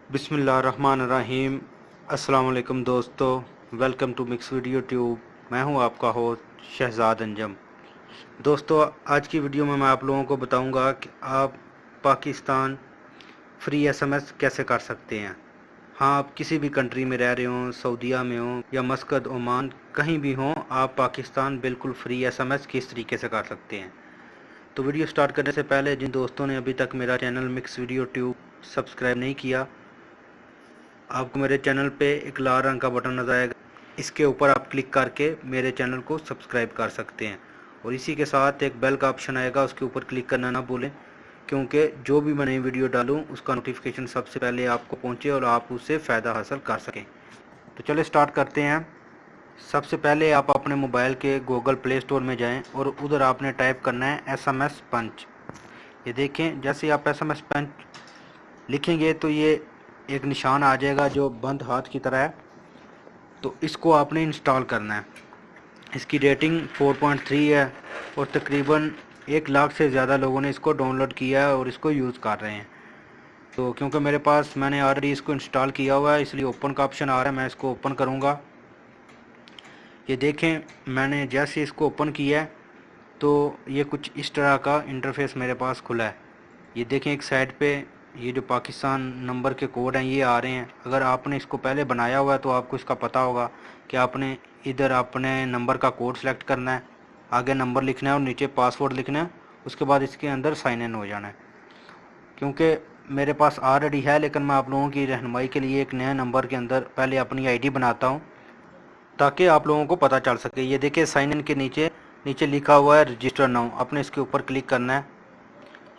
बिस्मिल्लाहिर्रहमानिर्रहीम। अस्सलाम वालेकुम दोस्तों, welcome to mix video tube. मैं हूं आपका होस्ट शहजाद अंजम। दोस्तों, आज की वीडियो में मैं आप लोगों को बताऊंगा कि आप पाकिस्तान फ्री एसएमएस कैसे कर सकते हैं। हाँ, आप किसी भी कंट्री में रह रहे हों, सऊदीया में हों या मस्कत, ओमान, कहीं भी हों, आप पाकिस्तान बिल्कुल फ्री एसएमएस किस तरीके से कर सकते हैं। तो वीडियो स्टार्ट करने से पहले जिन दोस्तों ने अभी तक मेरा channel mix video tube subscribe नहीं किया, आपको मेरे चैनल पे एक लाल रंग का बटन नजर आएगा, इसके ऊपर आप क्लिक करके मेरे चैनल को सब्सक्राइब कर सकते हैं। और इसी के साथ एक बेल का ऑप्शन आएगा, उसके ऊपर क्लिक करना ना भूलें, क्योंकि जो भी मैं नई वीडियो डालूं उसका नोटिफिकेशन सबसे पहले आपको पहुंचे और आप उससे फ़ायदा हासिल कर सकें। तो चलिए स्टार्ट करते हैं। सबसे पहले आप अपने मोबाइल के गूगल प्ले स्टोर में जाएं और उधर आपने टाइप करना है SMS पंच। ये देखें, जैसे आप SMS पंच लिखेंगे तो ये एक निशान आ जाएगा जो बंद हाथ की तरह है। तो इसको आपने इंस्टॉल करना है। इसकी रेटिंग 4.3 है और तकरीबन 1 लाख से ज़्यादा लोगों ने इसको डाउनलोड किया है और इसको यूज़ कर रहे हैं। तो क्योंकि मैंने ऑलरेडी इसको इंस्टॉल किया हुआ है, इसलिए ओपन का ऑप्शन आ रहा है। मैं इसको ओपन करूँगा। ये देखें, मैंने जैसे इसको ओपन किया है तो ये कुछ इस तरह का इंटरफेस मेरे पास खुला है। ये देखें, एक साइड पे ये जो पाकिस्तान नंबर के कोड हैं ये आ रहे हैं। अगर आपने इसको पहले बनाया हुआ है तो आपको इसका पता होगा कि आपने इधर अपने नंबर का कोड सेलेक्ट करना है, आगे नंबर लिखना है और नीचे पासवर्ड लिखना है। उसके बाद इसके अंदर साइन इन हो जाना है। क्योंकि मेरे पास ऑलरेडी है, लेकिन मैं आप लोगों की रहनुमाई के लिए एक नया नंबर के अंदर पहले अपनी आईडी बनाता हूँ ताकि आप लोगों को पता चल सके। ये देखिए, साइन इन के नीचे नीचे लिखा हुआ है रजिस्टर नाउ, आपने इसके ऊपर क्लिक करना है।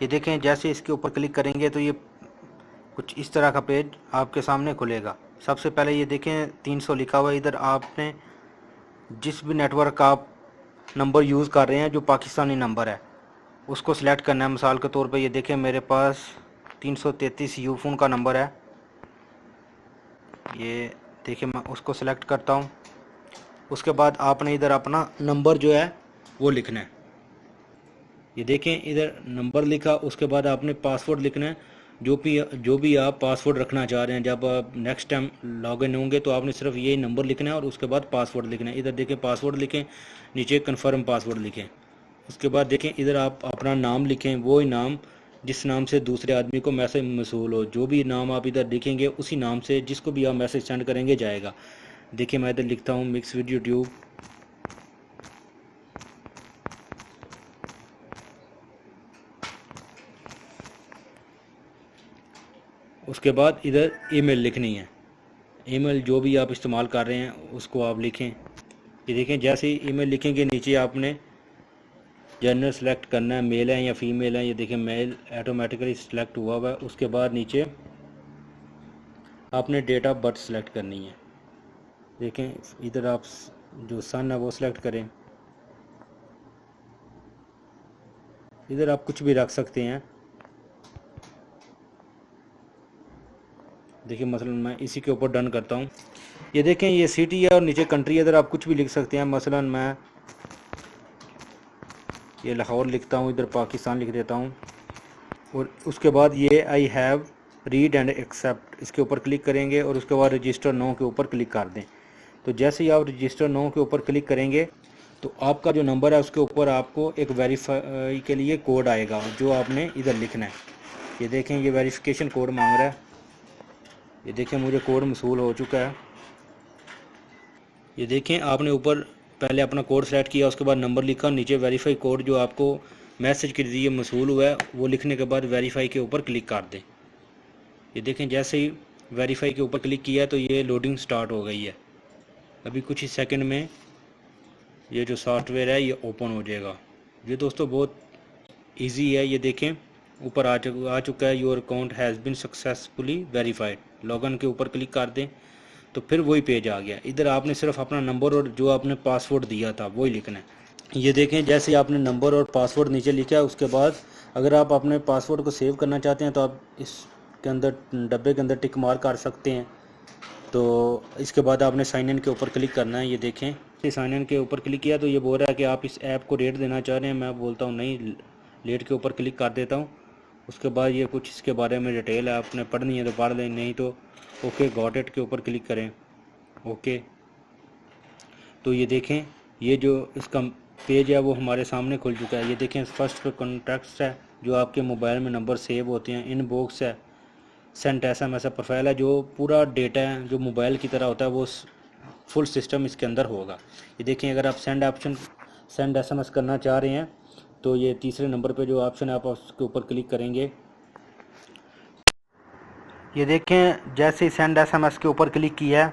ये देखें, जैसे इसके ऊपर क्लिक करेंगे तो ये कुछ इस तरह का पेज आपके सामने खुलेगा। सबसे पहले ये देखें 300 लिखा हुआ है। इधर आपने जिस भी नेटवर्क का आप नंबर यूज़ कर रहे हैं जो पाकिस्तानी नंबर है उसको सिलेक्ट करना है। मिसाल के तौर पे ये देखें, मेरे पास 333 यूफोन का नंबर है। ये देखिए, मैं उसको सिलेक्ट करता हूँ। उसके बाद आपने इधर अपना नंबर जो है वो लिखना है। ये देखें, इधर नंबर लिखा, उसके बाद आपने पासवर्ड लिखना है। जो भी आप पासवर्ड रखना चाह रहे हैं, जब आप नेक्स्ट टाइम लॉगिन होंगे तो आपने सिर्फ यही नंबर लिखना है और उसके बाद पासवर्ड लिखना है। इधर देखें, पासवर्ड लिखें, नीचे कन्फर्म पासवर्ड लिखें। उसके बाद देखें, इधर आप अपना नाम लिखें, वो ही नाम जिस नाम से दूसरे आदमी को मैसेज मसूल हो। जो भी नाम आप इधर लिखेंगे उसी नाम से जिसको भी आप मैसेज सेंड करेंगे जाएगा। देखिए, मैं इधर लिखता हूँ मिक्स वीडियो ट्यूब। उसके बाद इधर ईमेल लिखनी है। ईमेल जो भी आप इस्तेमाल कर रहे हैं उसको आप लिखें। ये देखें, जैसे ही ईमेल लिखेंगे नीचे आपने जेंडर सेलेक्ट करना है, मेल है या फीमेल है। ये देखें, मेल ऑटोमेटिकली सिलेक्ट हुआ हुआ है। उसके बाद नीचे आपने डेट ऑफ बर्थ सेलेक्ट करनी है। देखें, इधर आप जो सन है वो सिलेक्ट करें। इधर आप कुछ भी रख सकते हैं। देखिए, मसलन मैं इसी के ऊपर डन करता हूँ। ये देखें, ये सिटी है और नीचे कंट्री है। इधर आप कुछ भी लिख सकते हैं। मसलन मैं ये लाहौर लिखता हूँ, इधर पाकिस्तान लिख देता हूँ। और उसके बाद ये I have read and accept, इसके ऊपर क्लिक करेंगे और उसके बाद रजिस्टर नो के ऊपर क्लिक कर दें। तो जैसे ही आप रजिस्टर नो के ऊपर क्लिक करेंगे तो आपका जो नंबर है उसके ऊपर आपको एक वेरीफाई के लिए कोड आएगा जो आपने इधर लिखना है। ये देखें, ये वेरिफिकेशन कोड मांग रहा है। ये देखें, मुझे कोड मसूल हो चुका है। ये देखें, आपने ऊपर पहले अपना कोड सेलेक्ट किया, उसके बाद नंबर लिखा, नीचे वेरीफाई कोड जो आपको मैसेज के जरिए मसूल हुआ है वो लिखने के बाद वेरीफाई के ऊपर क्लिक कर दें। ये देखें, जैसे ही वेरीफाई के ऊपर क्लिक किया तो ये लोडिंग स्टार्ट हो गई है। अभी कुछ ही सेकंड में ये जो सॉफ्टवेयर है ये ओपन हो जाएगा। ये दोस्तों बहुत इजी है। ये देखें, ऊपर आ चुका है, your account has been successfully verified. Login के ऊपर क्लिक कर दें तो फिर वही पेज आ गया। इधर आपने सिर्फ अपना नंबर और जो आपने पासवर्ड दिया था वही लिखना है। ये देखें, जैसे आपने नंबर और पासवर्ड नीचे लिखा है, उसके बाद अगर आप अपने पासवर्ड को सेव करना चाहते हैं तो आप इसके अंदर डब्बे के अंदर टिक मार कर सकते हैं। तो इसके बाद आपने साइन इन के ऊपर क्लिक करना है। ये देखें, साइन इन के ऊपर क्लिक किया तो ये बोल रहा है कि आप इस ऐप को रेट देना चाह रहे हैं। मैं बोलता हूँ नहीं, रेट के ऊपर क्लिक कर देता हूँ उसके बाद ये कुछ इसके बारे में डिटेल है, आपने पढ़नी है तो पढ़ लें, नहीं तो ओके गॉट इट के ऊपर क्लिक करें। ओके, तो ये देखें ये जो इसका पेज है वो हमारे सामने खुल चुका है। ये देखें फर्स्ट पे कॉन्टैक्ट्स है, जो आपके मोबाइल में नंबर सेव होते हैं, इनबॉक्स है, सेंट SMS है, प्रोफाइल है, जो पूरा डेटा है जो मोबाइल की तरह होता है वो फुल सिस्टम इसके अंदर होगा। ये देखें अगर आप सेंड SMS करना चाह रहे हैं तो ये तीसरे नंबर पे जो ऑप्शन है आप उसके ऊपर क्लिक करेंगे। ये देखें जैसे ही सेंड SMS के ऊपर क्लिक किया है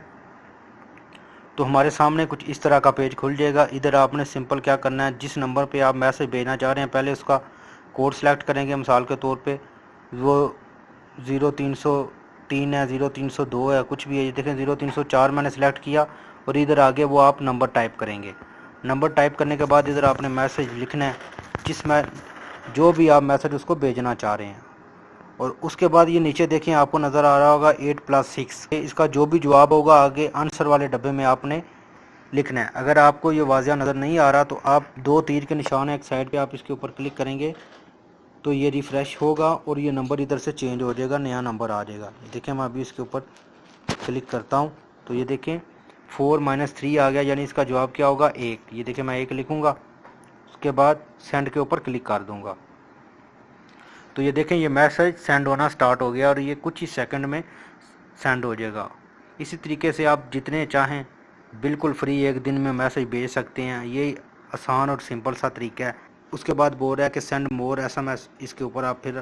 तो हमारे सामने कुछ इस तरह का पेज खुल जाएगा। इधर आपने सिंपल क्या करना है, जिस नंबर पे आप मैसेज भेजना चाह रहे हैं पहले उसका कोड सेलेक्ट करेंगे। मिसाल के तौर पे वो 0303 है, 0302 है, कुछ भी है। ये देखें 0304 मैंने सेलेक्ट किया और इधर आगे वो आप नंबर टाइप करेंगे। नंबर टाइप करने के बाद इधर आपने मैसेज लिखना है, जिसमें जो भी आप मैसेज उसको भेजना चाह रहे हैं। और उसके बाद ये नीचे देखें आपको नज़र आ रहा होगा 8+6, इसका जो भी जवाब होगा आगे आंसर वाले डब्बे में आपने लिखना है। अगर आपको ये वाज़िया नज़र नहीं आ रहा तो आप 2 तीर के निशान है एक साइड पे, आप इसके ऊपर क्लिक करेंगे तो ये रिफ़्रेश होगा और ये नंबर इधर से चेंज हो जाएगा, नया नंबर आ जाएगा। देखें मैं अभी इसके ऊपर क्लिक करता हूँ तो ये देखें 4-3 आ गया, यानी इसका जवाब क्या होगा 1। ये देखें मैं 1 लिखूँगा, उसके बाद सेंड के ऊपर क्लिक कर दूँगा तो ये देखें ये मैसेज सेंड होना स्टार्ट हो गया और ये कुछ ही सेकंड में सेंड हो जाएगा। इसी तरीके से आप जितने चाहें बिल्कुल फ्री एक दिन में मैसेज भेज सकते हैं। ये आसान और सिंपल सा तरीका है। उसके बाद बोल रहा है कि सेंड मोर SMS, इसके ऊपर आप फिर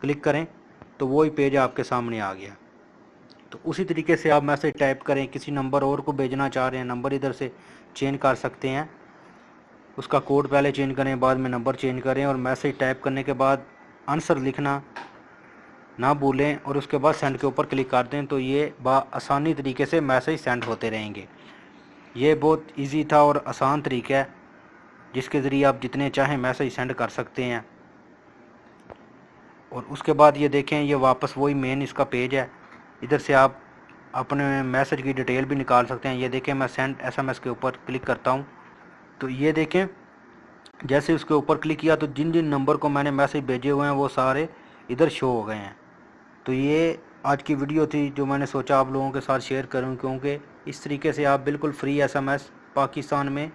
क्लिक करें तो वही पेज आपके सामने आ गया। तो उसी तरीके से आप मैसेज टाइप करें, किसी नंबर और को भेजना चाह रहे हैं नंबर इधर से चेंज कर सकते हैं, उसका कोड पहले चेंज करें बाद में नंबर चेंज करें और मैसेज टाइप करने के बाद आंसर लिखना ना भूलें और उसके बाद सेंड के ऊपर क्लिक कर दें तो ये आसानी तरीके से मैसेज सेंड होते रहेंगे। ये बहुत इजी था और आसान तरीका है जिसके ज़रिए आप जितने चाहें मैसेज सेंड कर सकते हैं। और उसके बाद ये देखें ये वापस वही मेन इसका पेज है, इधर से आप अपने मैसेज की डिटेल भी निकाल सकते हैं। ये देखें मैं सेंड SMS के ऊपर क्लिक करता हूँ तो ये देखें जैसे उसके ऊपर क्लिक किया तो जिन जिन नंबर को मैंने मैसेज भेजे हुए हैं वो सारे इधर शो हो गए हैं। तो ये आज की वीडियो थी जो मैंने सोचा आप लोगों के साथ शेयर करूं, क्योंकि इस तरीके से आप बिल्कुल फ्री SMS पाकिस्तान में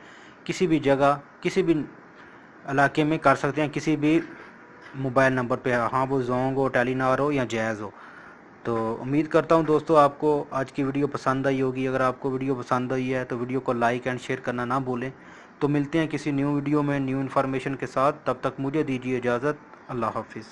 किसी भी जगह किसी भी इलाके में कर सकते हैं, किसी भी मोबाइल नंबर पे, हाँ वो जोंग हो, टेलीनार हो या जैज़ हो। तो उम्मीद करता हूं दोस्तों आपको आज की वीडियो पसंद आई होगी। अगर आपको वीडियो पसंद आई है तो वीडियो को लाइक एंड शेयर करना ना भूलें। तो मिलते हैं किसी न्यू वीडियो में न्यू इन्फॉर्मेशन के साथ, तब तक मुझे दीजिए इजाज़त। अल्लाह हाफिज़।